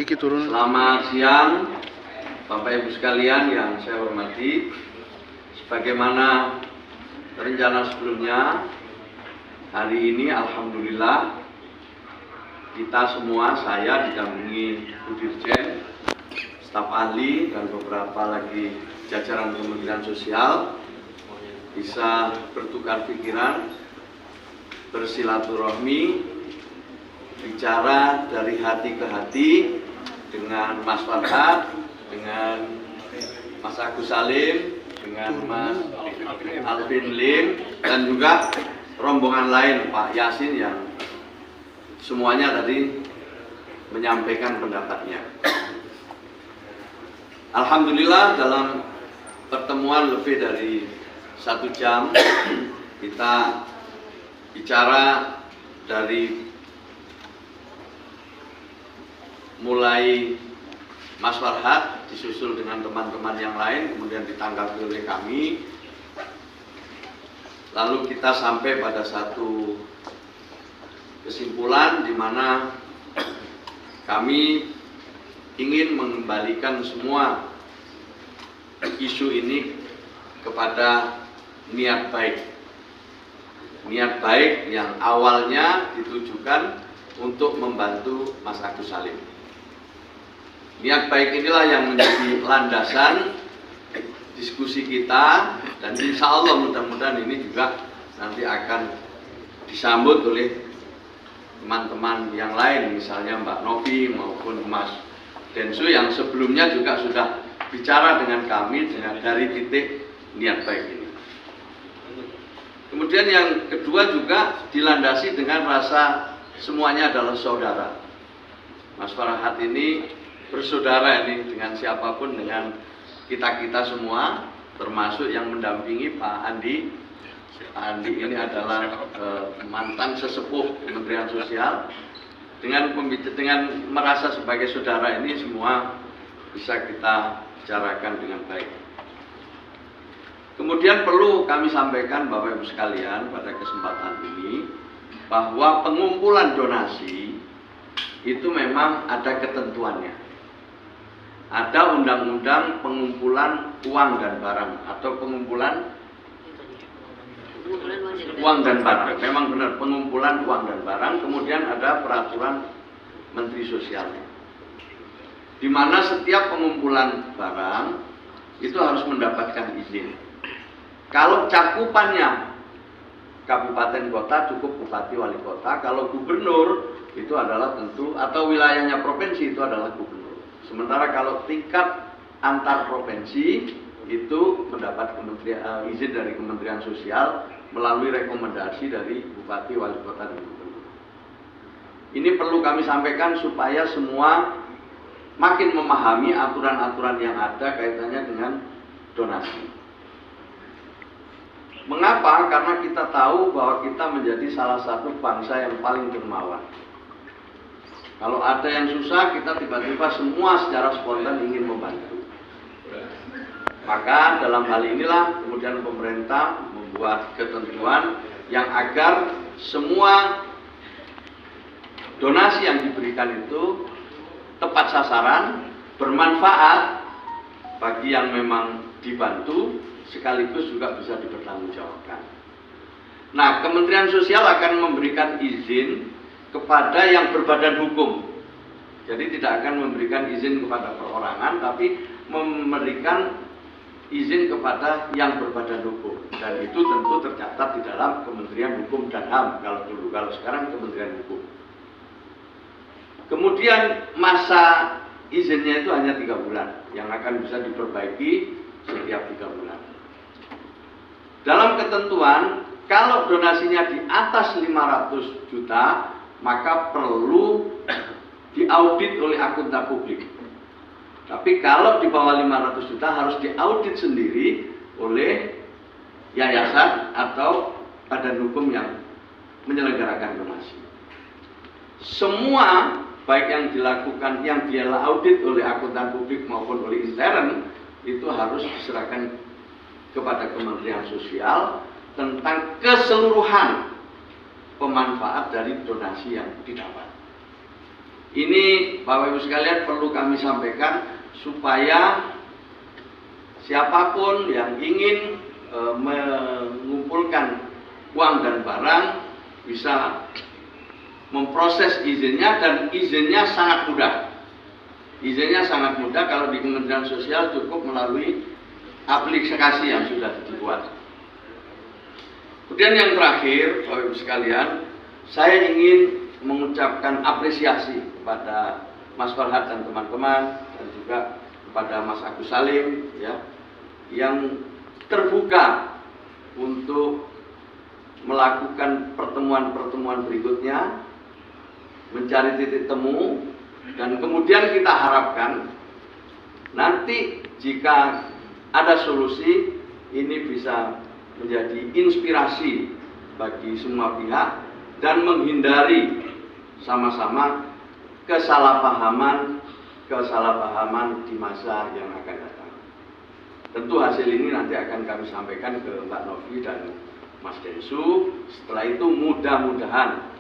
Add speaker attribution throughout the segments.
Speaker 1: Iki turun.
Speaker 2: Selamat siang, Bapak Ibu sekalian yang saya hormati. Sebagaimana rencana sebelumnya, hari ini alhamdulillah kita semua, saya didampingi Bu Dirjen, staf ahli dan beberapa lagi jajaran Kementerian Sosial bisa bertukar pikiran, bersilaturahmi, bicara dari hati ke hati dengan Mas Farhad, dengan Mas Agus Salim, dengan Mas Alvin Lim, dan juga rombongan lain Pak Yasin yang semuanya tadi menyampaikan pendapatnya. Alhamdulillah dalam pertemuan lebih dari 1 jam kita bicara dari mulai Mas Farhad disusul dengan teman-teman yang lain, kemudian ditanggapi oleh kami, lalu kita sampai pada satu kesimpulan di mana kami ingin mengembalikan semua isu ini kepada niat baik. Niat baik yang awalnya ditujukan untuk membantu Mas Agus Salim. Niat baik inilah yang menjadi landasan diskusi kita, dan insya Allah mudah-mudahan ini juga nanti akan disambut oleh teman-teman yang lain, misalnya Mbak Novi maupun Mas Densu yang sebelumnya juga sudah bicara dengan kami dari titik niat baik ini. Kemudian yang kedua juga dilandasi dengan rasa semuanya adalah saudara. Mas Farhad ini bersaudara ini dengan siapapun, dengan kita-kita semua, termasuk yang mendampingi Pak Andi. Pak Andi ini adalah mantan sesepuh Kementerian Sosial. Dengan merasa sebagai saudara ini semua bisa kita bicarakan dengan baik. Kemudian perlu kami sampaikan Bapak Ibu sekalian pada kesempatan ini bahwa pengumpulan donasi itu memang ada ketentuannya. Ada undang-undang pengumpulan uang dan barang atau pengumpulan uang dan barang. Memang benar, pengumpulan uang dan barang. Kemudian ada peraturan Menteri Sosial, di mana setiap pengumpulan barang itu harus mendapatkan izin. Kalau cakupannya kabupaten kota cukup bupati wali kota, kalau gubernur itu adalah tentu, atau wilayahnya provinsi itu adalah gubernur. Sementara kalau tingkat antar provinsi itu mendapat izin dari Kementerian Sosial melalui rekomendasi dari bupati wali kota dan gubernur. Ini perlu kami sampaikan supaya semua makin memahami aturan-aturan yang ada kaitannya dengan donasi. Mengapa? Karena kita tahu bahwa kita menjadi salah satu bangsa yang paling dermawan. Kalau ada yang susah, kita tiba-tiba semua secara spontan ingin membantu. Maka dalam hal inilah kemudian pemerintah membuat ketentuan yang agar semua donasi yang diberikan itu tepat sasaran, bermanfaat bagi yang memang dibantu, sekaligus juga bisa dipertanggungjawabkan. Nah, Kementerian Sosial akan memberikan izin kepada yang berbadan hukum. Jadi tidak akan memberikan izin kepada perorangan, tapi memberikan izin kepada yang berbadan hukum. Dan itu tentu tercatat di dalam Kementerian Hukum dan HAM kalau dulu, kalau sekarang Kementerian Hukum. Kemudian masa izinnya itu hanya 3 bulan, yang akan bisa diperbaiki setiap 3 bulan. Dalam ketentuan, kalau donasinya di atas 500 juta, maka perlu diaudit oleh akuntan publik. Tapi kalau di bawah 500 juta harus diaudit sendiri oleh yayasan atau badan hukum yang menyelenggarakan donasi. Semua baik yang dilakukan, yang dia audit oleh akuntan publik maupun oleh intern, itu harus diserahkan kepada Kementerian Sosial tentang keseluruhan pemanfaat dari donasi yang didapat. Ini Bapak Ibu sekalian perlu kami sampaikan supaya siapapun yang ingin mengumpulkan uang dan barang bisa memproses izinnya, dan izinnya sangat mudah. Izinnya sangat mudah kalau di Kementerian Sosial cukup melalui aplikasi yang sudah dibuat. Kemudian yang terakhir, Bapak Ibu sekalian, saya ingin mengucapkan apresiasi kepada Mas Farhad dan teman-teman, dan juga kepada Mas Agus Salim, ya, yang terbuka untuk melakukan pertemuan-pertemuan berikutnya, mencari titik temu, dan kemudian kita harapkan nanti jika ada solusi ini bisa menjadi inspirasi bagi semua pihak dan menghindari sama-sama kesalahpahaman di masa yang akan datang. Tentu hasil ini nanti akan kami sampaikan ke Mbak Novi dan Mas Densu. Setelah itu mudah-mudahan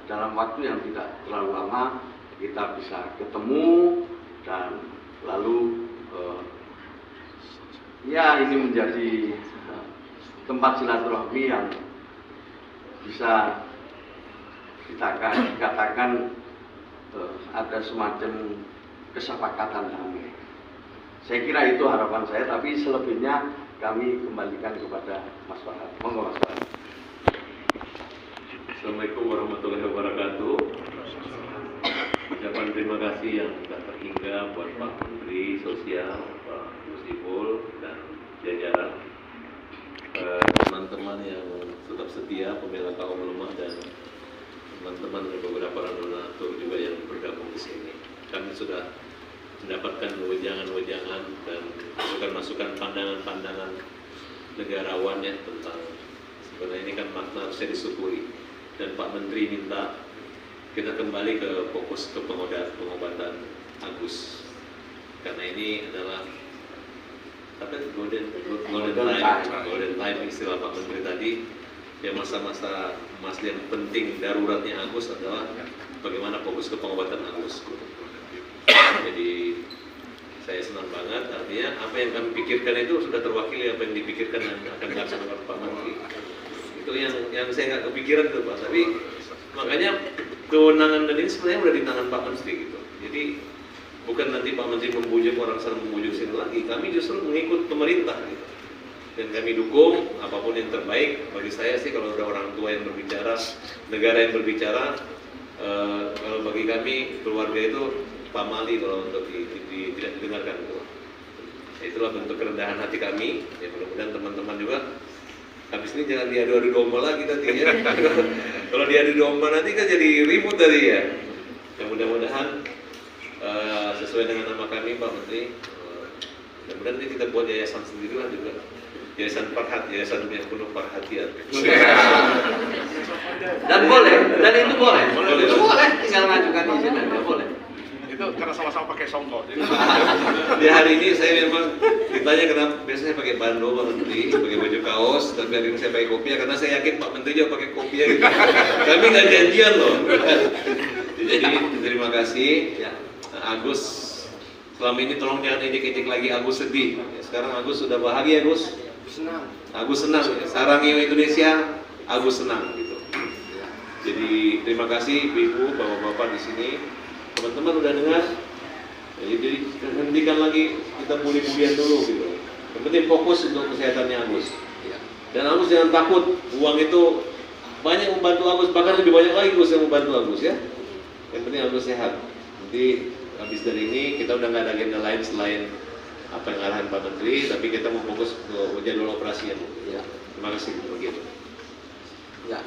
Speaker 2: dalam waktu yang tidak terlalu lama kita bisa ketemu, dan lalu ya ini menjadi tempat silaturahmi yang bisa kita katakan ada semacam kesepakatan damai. Saya kira itu harapan saya, tapi selebihnya kami kembalikan kepada Mas Farhad. Monggo Mas Farhad.
Speaker 1: Assalamualaikum warahmatullahi wabarakatuh. Ucapan terima kasih yang tidak terhingga buat Pak Menteri Sosial, Pak Musibul, dan jajaran, teman-teman yang tetap setia pembela kaum lemah, dan teman-teman dari beberapa donatur juga yang bergabung di sini. Kami sudah mendapatkan wejangan-wejangan dan masukan-masukan pandangan-pandangan negarawan ya tentang sebenarnya ini kan makna harusnya disyukuri, dan Pak Menteri minta kita kembali ke fokus ke pengobatan Agus, karena ini adalah golden time istilah Pak Menteri tadi ya, masa-masa yang penting daruratnya Agus adalah bagaimana fokus ke pengobatan Agus. Jadi saya senang banget, artinya apa yang kami pikirkan itu sudah terwakili apa yang dipikirkan dan akan dilaksanakan Pak Menteri. Itu yang saya nggak kepikiran tuh Pak, tapi makanya kewenangan dan ini sebenarnya udah di tangan Pak Menteri gitu. Jadi bukan nanti Pak Menteri membujuk orang sana membujuk sini lagi, kami justru mengikut pemerintah gitu. Dan kami dukung apapun yang terbaik. Bagi saya sih kalau ada orang tua yang berbicara, negara yang berbicara, kalau bagi kami keluarga itu pamali kalau untuk tidak didengarkan gitu. Itulah bentuk kerendahan hati kami. Ya mudah-mudahan teman-teman juga habis ini jangan diadu-adu domba lagi nanti ya. Kalau diadu domba nanti kan jadi ribut tadi ya. Ya mudah-mudahan sesuai dengan nama kami Pak Menteri, mudah-mudahan nanti kita buat yayasan sendiri lah juga. Yayasan Farhad, yayasan yang penuh perhatian.
Speaker 2: Dan boleh, dan itu boleh, tinggal ngajukan izin aja boleh.
Speaker 3: Itu karena sama-sama pakai songkok.
Speaker 1: Di hari ini saya memang ditanya kenapa biasanya pakai bando Pak Menteri, pakai baju kaos, tapi hari ini saya pakai kopiah karena saya yakin Pak Menteri juga pakai kopiah gitu. Kami nggak janjian loh. Jadi terima kasih. Ya, Agus selama ini tolong jangan ejek-ejek lagi Agus sedih. Ya, sekarang Agus sudah bahagia Agus.
Speaker 2: Senang.
Speaker 1: Agus senang. Sarangi Indonesia, Agus senang gitu. Jadi terima kasih Ibu, Bapak-bapak di sini. Teman-teman udah dengar, jadi hentikan lagi kita bully-bullyan dulu gitu. Yang penting fokus untuk kesehatannya Agus. Dan Agus jangan takut, uang itu banyak membantu Agus, bahkan lebih banyak lagi Agus yang membantu Agus ya. Yang penting Agus sehat. Nanti habis dari ini kita udah nggak ada agenda lain selain apa yang arahan Pak Menteri, tapi kita mau fokus ke jadwal operasi ya. Terima kasih begitu.
Speaker 2: Ya.